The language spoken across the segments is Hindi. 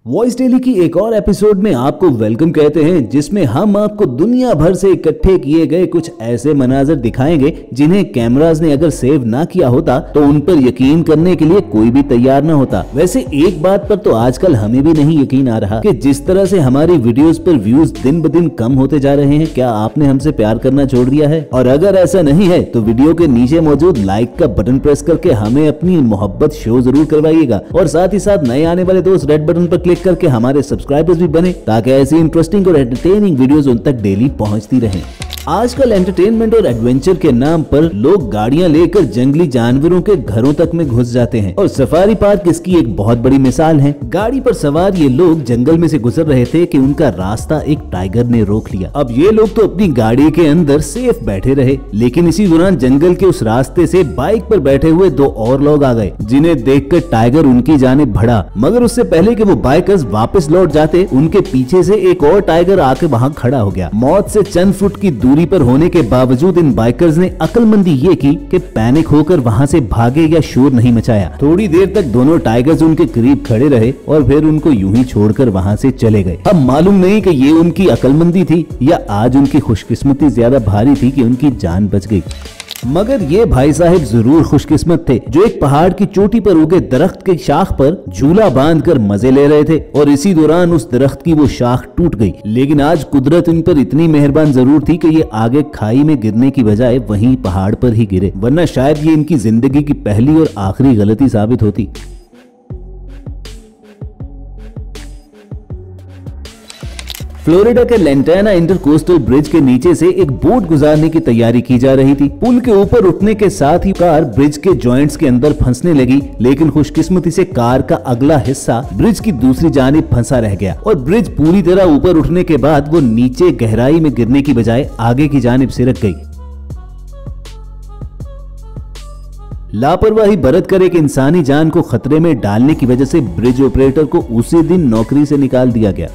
वॉइस डेली की एक और एपिसोड में आपको वेलकम कहते हैं, जिसमें हम आपको दुनिया भर से इकट्ठे किए गए कुछ ऐसे मनाजर दिखाएंगे जिन्हें कैमराज ने अगर सेव ना किया होता तो उन पर यकीन करने के लिए कोई भी तैयार ना होता। वैसे एक बात पर तो आजकल हमें भी नहीं यकीन आ रहा कि जिस तरह से हमारी वीडियोस पर व्यूज दिन ब दिन कम होते जा रहे हैं, क्या आपने हमसे प्यार करना छोड़ दिया है? और अगर ऐसा नहीं है तो वीडियो के नीचे मौजूद लाइक का बटन प्रेस करके हमें अपनी मोहब्बत शो जरूर करवाइएगा और साथ ही साथ नए आने वाले दोस्त रेड बटन पर क्लिक करके हमारे सब्सक्राइबर्स भी बने, ताकि ऐसी इंटरेस्टिंग और एंटरटेनिंग वीडियोस उन तक डेली पहुंचती रहें। आजकल एंटरटेनमेंट और एडवेंचर के नाम पर लोग गाड़ियां लेकर जंगली जानवरों के घरों तक में घुस जाते हैं और सफारी पार्क इसकी एक बहुत बड़ी मिसाल है। गाड़ी पर सवार ये लोग जंगल में से गुजर रहे थे कि उनका रास्ता एक टाइगर ने रोक लिया। अब ये लोग तो अपनी गाड़ी के अंदर सेफ बैठे रहे, लेकिन इसी दौरान जंगल के उस रास्ते से बाइक पर बैठे हुए दो और लोग आ गए, जिन्हें देखकर टाइगर उनकी जानिब बढ़ा। मगर उससे पहले कि वो बाइकर्स वापस लौट जाते, उनके पीछे से एक और टाइगर आके वहाँ खड़ा हो गया। मौत से चंद फुट की दूरी पर होने के बावजूद इन बाइकर्स ने अक्लमंदी ये की कि पैनिक होकर वहां से भागे या शोर नहीं मचाया। थोड़ी देर तक दोनों टाइगर्स उनके करीब खड़े रहे और फिर उनको यूं ही छोड़कर वहां से चले गए। अब मालूम नहीं कि ये उनकी अक्लमंदी थी या आज उनकी खुशकिस्मती ज्यादा भारी थी कि उनकी जान बच गई। मगर ये भाई साहब जरूर खुशकिस्मत थे जो एक पहाड़ की चोटी पर उगे दरख्त के शाख पर झूला बांधकर मजे ले रहे थे और इसी दौरान उस दरख्त की वो शाख टूट गई। लेकिन आज कुदरत इन पर इतनी मेहरबान जरूर थी कि ये आगे खाई में गिरने की बजाय वहीं पहाड़ पर ही गिरे, वरना शायद ये इनकी जिंदगी की पहली और आखिरी गलती साबित होती। फ्लोरिडा के लेंटाना इंटरकोस्टल ब्रिज के नीचे से एक बोट गुजारने की तैयारी की जा रही थी। पुल के ऊपर उठने के साथ ही कार ब्रिज के जॉइंट्स के अंदर फंसने लगी, लेकिन खुशकिस्मती से कार का अगला हिस्सा ब्रिज की दूसरी जानिब फंसा रह गया और ब्रिज पूरी तरह ऊपर उठने के बाद वो नीचे गहराई में गिरने की बजाय आगे की जानिब सिरक गई। लापरवाही बरतकर एक इंसानी जान को खतरे में डालने की वजह से ब्रिज ऑपरेटर को उसी दिन नौकरी से निकाल दिया गया।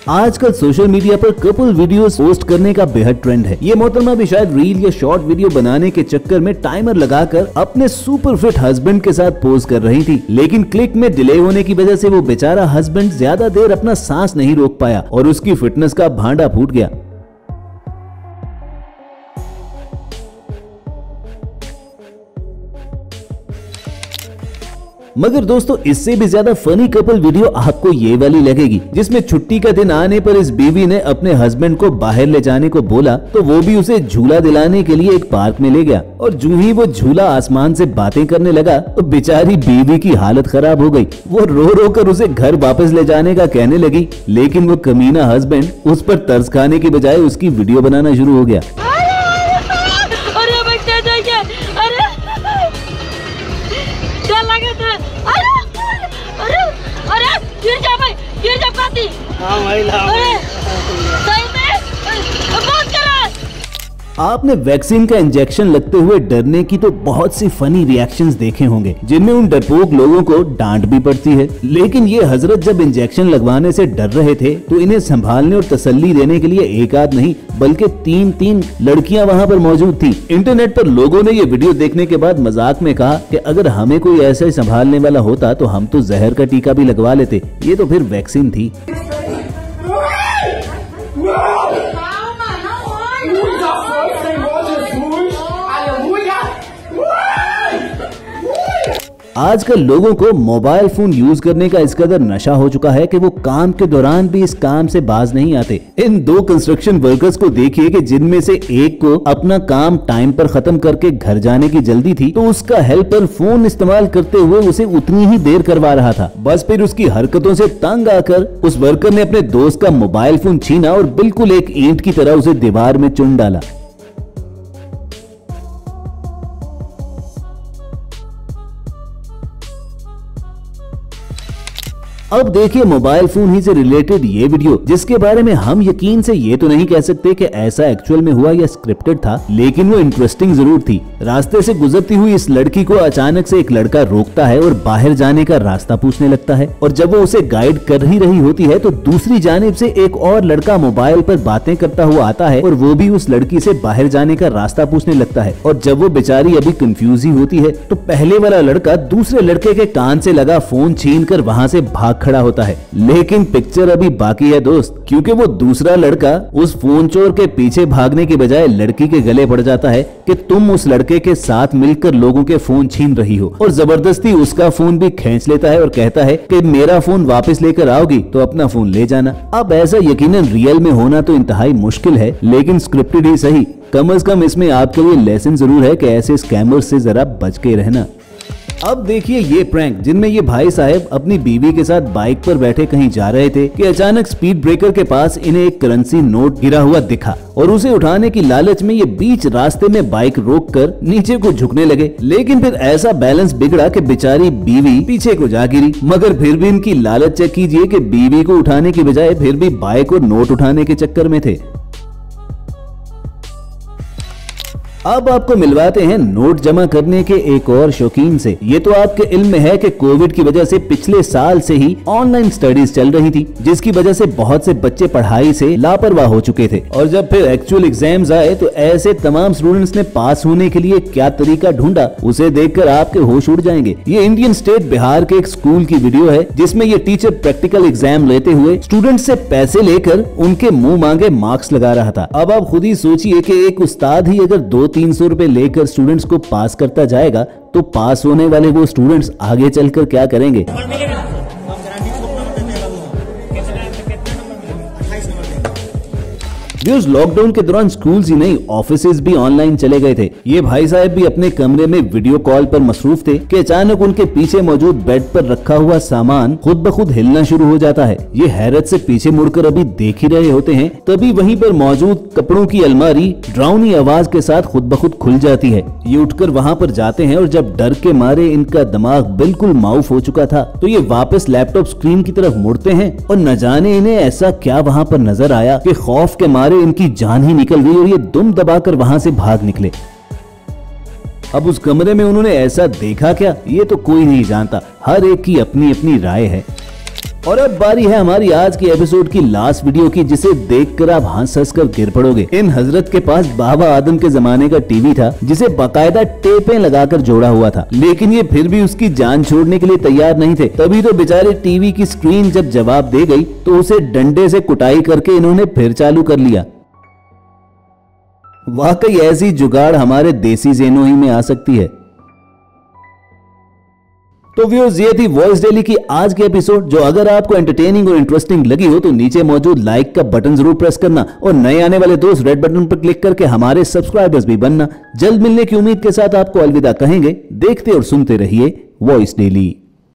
आजकल सोशल मीडिया पर कपल वीडियोस पोस्ट करने का बेहद ट्रेंड है। ये मोहतरमा भी शायद रील या शॉर्ट वीडियो बनाने के चक्कर में टाइमर लगाकर अपने सुपर फिट हस्बैंड के साथ पोज कर रही थी, लेकिन क्लिक में डिले होने की वजह से वो बेचारा हस्बैंड ज्यादा देर अपना सांस नहीं रोक पाया और उसकी फिटनेस का भांडा फूट गया। मगर दोस्तों, इससे भी ज्यादा फनी कपल वीडियो आपको ये वाली लगेगी, जिसमें छुट्टी का दिन आने पर इस बीवी ने अपने हस्बैंड को बाहर ले जाने को बोला तो वो भी उसे झूला दिलाने के लिए एक पार्क में ले गया और जूं ही वो झूला आसमान से बातें करने लगा तो बेचारी बीवी की हालत खराब हो गई। वो रो रो कर उसे घर वापस ले जाने का कहने लगी, लेकिन वो कमीना हस्बैंड उस पर तरस खाने की बजाय उसकी वीडियो बनाना शुरू हो गया। आपने वैक्सीन का इंजेक्शन लगते हुए डरने की तो बहुत सी फनी रिएक्शंस देखे होंगे, जिनमें उन डरपोक लोगों को डांट भी पड़ती है। लेकिन ये हजरत जब इंजेक्शन लगवाने से डर रहे थे तो इन्हें संभालने और तसल्ली देने के लिए एक आध नहीं बल्कि तीन लड़कियां वहां पर मौजूद थी। इंटरनेट पर लोगों ने ये वीडियो देखने के बाद मजाक में कहा कि अगर हमें कोई ऐसा ही संभालने वाला होता तो हम तो जहर का टीका भी लगवा लेते, ये तो फिर वैक्सीन थी। आजकल लोगों को मोबाइल फोन यूज करने का इस कदर नशा हो चुका है कि वो काम के दौरान भी इस काम से बाज नहीं आते। इन दो कंस्ट्रक्शन वर्कर्स को देखिए कि जिनमें से एक को अपना काम टाइम पर खत्म करके घर जाने की जल्दी थी तो उसका हेल्पर फोन इस्तेमाल करते हुए उसे उतनी ही देर करवा रहा था। बस फिर उसकी हरकतों से तंग आकर उस वर्कर ने अपने दोस्त का मोबाइल फोन छीना और बिल्कुल एक ईंट की तरह उसे दीवार में चुन डाला। अब देखिए मोबाइल फोन ही से रिलेटेड ये वीडियो, जिसके बारे में हम यकीन से ये तो नहीं कह सकते कि ऐसा एक्चुअल में हुआ या स्क्रिप्टेड था, लेकिन वो इंटरेस्टिंग जरूर थी। रास्ते से गुजरती हुई इस लड़की को अचानक से एक लड़का रोकता है और बाहर जाने का रास्ता पूछने लगता है, और जब वो उसे गाइड कर ही रही होती है तो दूसरी जानिब से एक और लड़का मोबाइल पर बातें करता हुआ आता है और वो भी उस लड़की से बाहर जाने का रास्ता पूछने लगता है। और जब वो बेचारी अभी कंफ्यूज ही होती है तो पहले वाला लड़का दूसरे लड़के के कान से लगा फोन छीनकर वहां से भाग खड़ा होता है। लेकिन पिक्चर अभी बाकी है दोस्त, क्योंकि वो दूसरा लड़का उस फोन चोर के पीछे भागने की बजाय लड़की के गले पड़ जाता है कि तुम उस लड़के के साथ मिलकर लोगों के फोन छीन रही हो, और जबरदस्ती उसका फोन भी खींच लेता है और कहता है कि मेरा फोन वापस लेकर आओगी तो अपना फोन ले जाना। अब ऐसा यकीनन रियल में होना तो इंतहाई मुश्किल है, लेकिन स्क्रिप्टेड ही सही। कम से कम इसमें आपके लिए लेसन जरूर है कि ऐसे स्कैमर्स से जरा बच के रहना। अब देखिए ये प्रैंक, जिनमें ये भाई साहब अपनी बीवी के साथ बाइक पर बैठे कहीं जा रहे थे कि अचानक स्पीड ब्रेकर के पास इन्हें एक करेंसी नोट गिरा हुआ दिखा, और उसे उठाने की लालच में ये बीच रास्ते में बाइक रोककर नीचे को झुकने लगे। लेकिन फिर ऐसा बैलेंस बिगड़ा कि बेचारी बीवी पीछे को जा गिरी। मगर फिर भी इनकी लालच चेक कीजिए कि बीवी को उठाने की बजाय फिर भी बाइक और नोट उठाने के चक्कर में थे। अब आपको मिलवाते हैं नोट जमा करने के एक और शौकीन से। ये तो आपके इल्म में है कि कोविड की वजह से पिछले साल से ही ऑनलाइन स्टडीज चल रही थी, जिसकी वजह से बहुत से बच्चे पढ़ाई से लापरवाह हो चुके थे। और जब फिर एक्चुअल एग्जाम्स आए तो ऐसे तमाम स्टूडेंट्स ने पास होने के लिए क्या तरीका ढूंढा, उसे देखकर आपके होश उड़ जाएंगे। ये इंडियन स्टेट बिहार के एक स्कूल की वीडियो है, जिसमें ये टीचर प्रैक्टिकल एग्जाम लेते हुए स्टूडेंट से पैसे लेकर उनके मुंह मांगे मार्क्स लगा रहा था। अब आप खुद ही सोचिए कि एक उस्ताद ही अगर 200-300 रुपए लेकर स्टूडेंट्स को पास करता जाएगा तो पास होने वाले वो स्टूडेंट्स आगे चलकर क्या करेंगे। लॉकडाउन के दौरान स्कूल्स ही नहीं ऑफिसेज भी ऑनलाइन चले गए थे। ये भाई साहब भी अपने कमरे में वीडियो कॉल पर मसरूफ थे कि अचानक उनके पीछे मौजूद बेड पर रखा हुआ सामान खुद ब खुद हिलना शुरू हो जाता है। ये हैरत से पीछे मुड़कर अभी देख ही रहे होते हैं, तभी वहीं पर मौजूद कपड़ों की अलमारी डरावनी आवाज के साथ खुद ब खुद खुल जाती है। ये उठकर वहाँ पर जाते हैं और जब डर के मारे इनका दिमाग बिल्कुल माउफ हो चुका था तो ये वापस लैपटॉप स्क्रीन की तरफ मुड़ते हैं, और न जाने इन्हें ऐसा क्या वहाँ पर नजर आया कि खौफ के मारे इनकी जान ही निकल गई और ये दुम दबाकर वहां से भाग निकले। अब उस कमरे में उन्होंने ऐसा देखा क्या, ये तो कोई नहीं जानता। हर एक की अपनी अपनी राय है। और अब बारी है हमारी आज की एपिसोड की लास्ट वीडियो की, जिसे देखकर आप हंस कर गिर पड़ोगे। इन हजरत के पास बाबा आदम के जमाने का टीवी था, जिसे बाकायदा टेपें लगाकर जोड़ा हुआ था, लेकिन ये फिर भी उसकी जान छोड़ने के लिए तैयार नहीं थे। तभी तो बेचारे टीवी की स्क्रीन जब जवाब दे गई तो उसे डंडे से कुटाई करके इन्होंने फिर चालू कर लिया। वाकई ऐसी जुगाड़ हमारे देसी ज़हनों ही में आ सकती है। तो व्यूअर्स, ये थी वॉइस डेली की आज की एपिसोड, जो अगर आपको एंटरटेनिंग और इंटरेस्टिंग लगी हो तो नीचे मौजूद लाइक का बटन जरूर प्रेस करना, और नए आने वाले दोस्त रेड बटन पर क्लिक करके हमारे सब्सक्राइबर्स भी बनना। जल्द मिलने की उम्मीद के साथ आपको अलविदा कहेंगे। देखते और सुनते रहिए वॉइस डेली।